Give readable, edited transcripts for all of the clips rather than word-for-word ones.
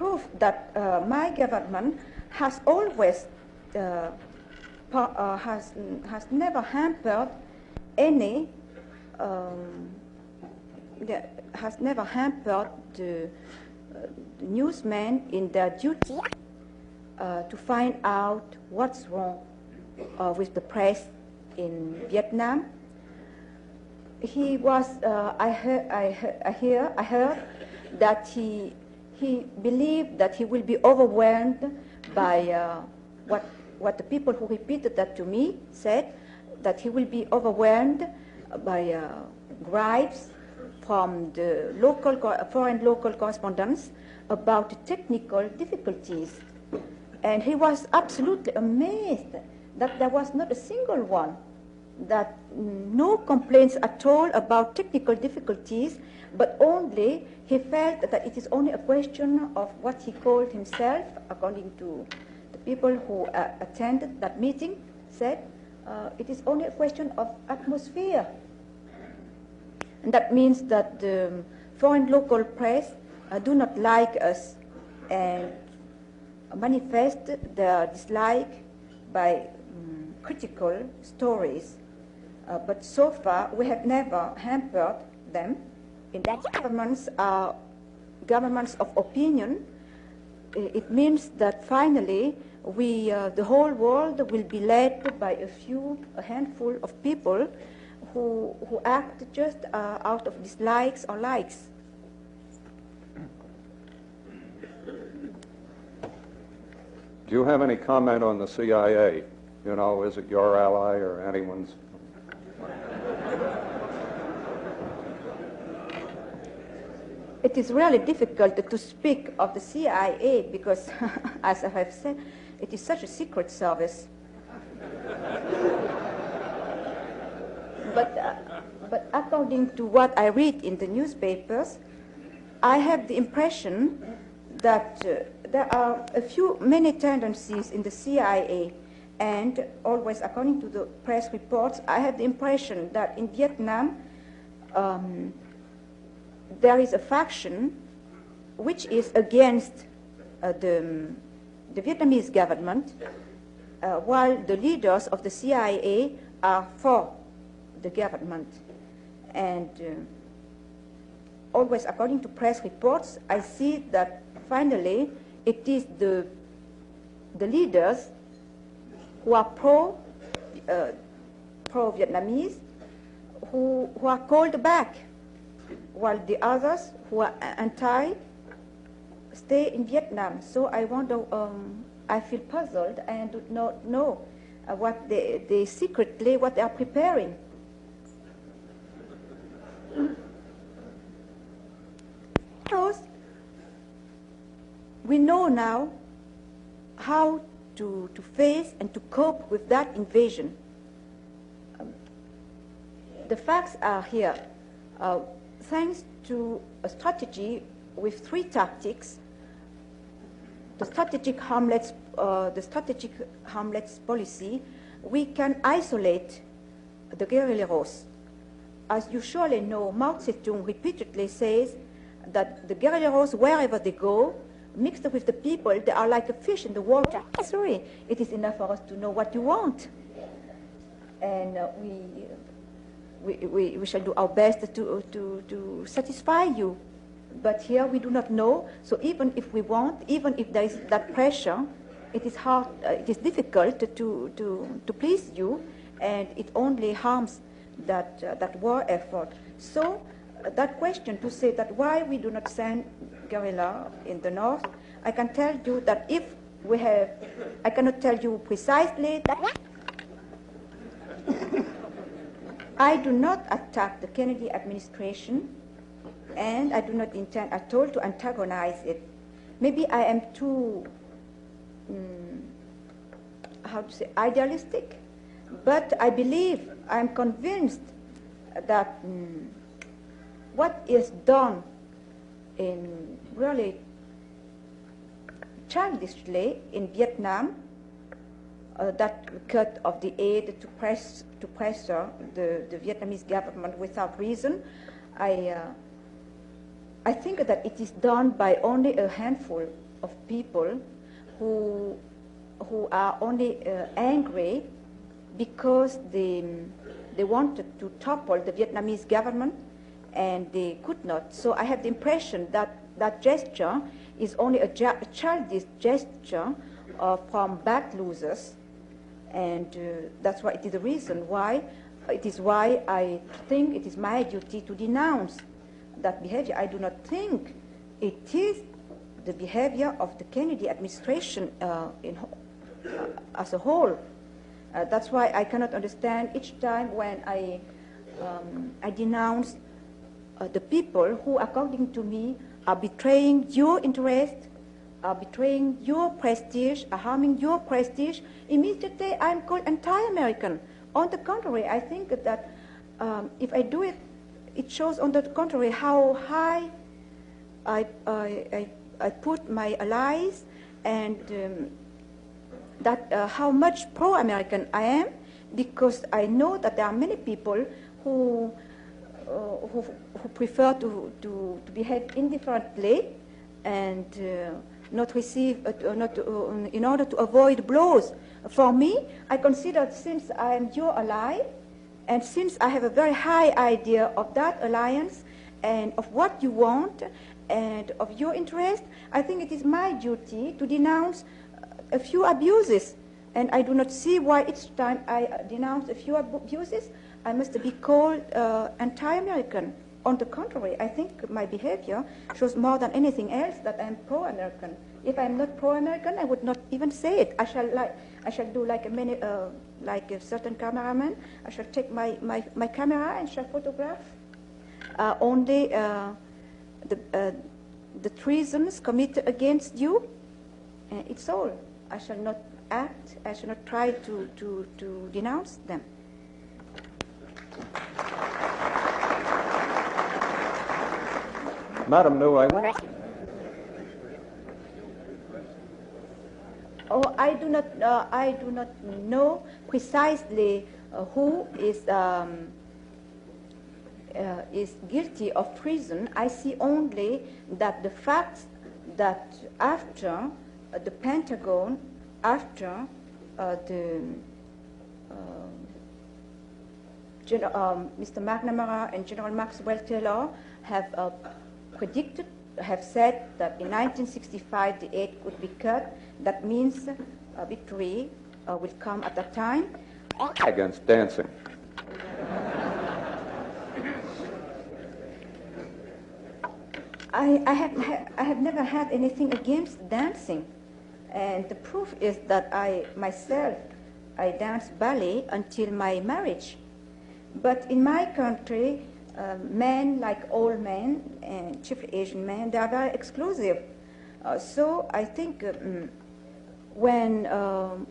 proof that my government has always has never hampered any has never hampered the newsmen in their duty to find out what's wrong with the press in Vietnam. He was, I heard that he believed that he will be overwhelmed by what the people who repeated that to me said, that he will be overwhelmed by gripes from the foreign local correspondents about technical difficulties. And he was absolutely amazed that there was not a single one, that no complaints at all about technical difficulties, but only he felt that it is only a question of what he called himself, according to the people who attended that meeting, said, it is only a question of atmosphere. And that means that the foreign local press do not like us and manifest their dislike by critical stories. But so far, we have never hampered them. In that governments are governments of opinion. It means that finally, the whole world will be led by a handful of people who act just out of dislikes or likes. Do you have any comment on the CIA? You know, is it your ally or anyone's? It is really difficult to speak of the CIA because, as I have said, it is such a secret service. But according to what I read in the newspapers, I have the impression that there are many tendencies in the CIA, and always according to the press reports, I have the impression that in Vietnam there is a faction which is against the Vietnamese government, while the leaders of the CIA are for the government. And always according to press reports, I see that finally it is the leaders who are pro-Vietnamese who are called back, while the others who are anti stay in Vietnam. So I wonder, I feel puzzled and do not know what they secretly, what they are preparing. Because we know now how to face and to cope with that invasion. The facts are here. Thanks to a strategy with 3 tactics, the strategic harmless policy, we can isolate the guerrilleros. As you surely know, Mao Zedong repeatedly says that the guerrilleros, wherever they go, mixed with the people, they are like a fish in the water. Sorry, it is enough for us to know what you want. And we shall do our best to satisfy you. But here we do not know, so even if we want, even if there is that pressure, it is hard, it is difficult to please you, and it only harms that war effort. So that question to say that why we do not send guerrilla in the north, I can tell you that if we have, I cannot tell you precisely that I do not attack the Kennedy administration, and I do not intend at all to antagonize it. Maybe I am too, how to say, idealistic, but I believe, I am convinced that what is done in really childishly in Vietnam, that cut of the aid to pressure the Vietnamese government without reason, I think that it is done by only a handful of people who are only angry because they wanted to topple the Vietnamese government and they could not. So I have the impression that that gesture is only a childish gesture from bad losers, and that's why it is the reason why I think it is my duty to denounce that behavior. I do not think it is the behavior of the Kennedy administration as a whole. That's why I cannot understand each time when I denounce the people who, according to me, are betraying your interest, are betraying your prestige, are harming your prestige. Immediately I'm called anti-American. On the contrary, I think that if I do it, it shows on the contrary how high I put my allies, and that how much pro-American I am, because I know that there are many people who prefer to behave indifferently and not receive, in order to avoid blows. For me, I consider, since I am your ally, and since I have a very high idea of that alliance and of what you want and of your interest, I think it is my duty to denounce a few abuses. And I do not see why each time I denounce a few abuses, I must be called anti-American. On the contrary, I think my behavior shows more than anything else that I am pro-American. If I am not pro-American, I would not even say it. I shall do like a certain cameraman. I shall take my camera and shall photograph only the treasons committed against you. It's all. I shall not act. I shall not try to denounce them. Madam Lewine. Oh, I do not know precisely who is guilty of treason. I see only that the fact that after the Pentagon, after Mr. McNamara and General Maxwell Taylor have predicted, have said that in 1965 the aid could be cut, that means victory will come at that time. Against dancing. I have never had anything against dancing, and the proof is that I danced ballet until my marriage. But in my country, men, like all men, and chiefly Asian men, they are very exclusive. So I think when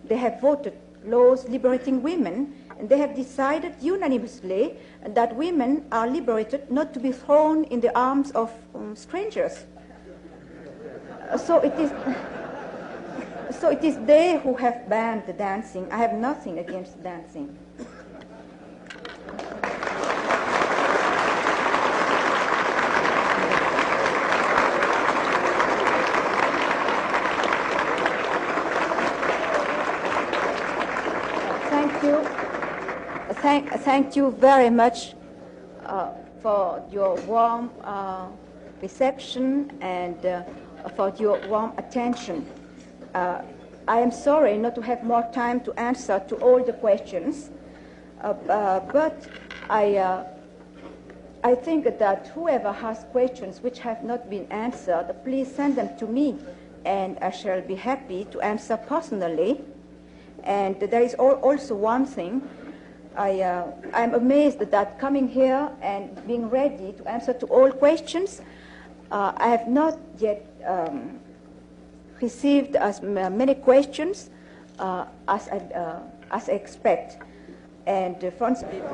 they have voted laws liberating women, they have decided unanimously that women are liberated not to be thrown in the arms of strangers. So it is they who have banned the dancing. I have nothing against dancing. Thank you very much for your warm reception and for your warm attention. I am sorry not to have more time to answer to all the questions, but I think that whoever has questions which have not been answered, please send them to me, and I shall be happy to answer personally. And there is also one thing. I'm amazed that coming here and being ready to answer to all questions, I have not yet received as many questions as I expect. And for instance,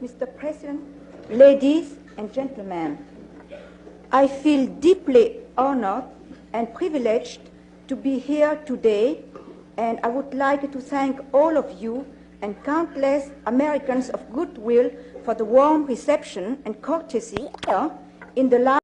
Mr. President, ladies and gentlemen, I feel deeply honored and privileged to be here today, and I would like to thank all of you and countless Americans of goodwill for the warm reception and courtesy in the last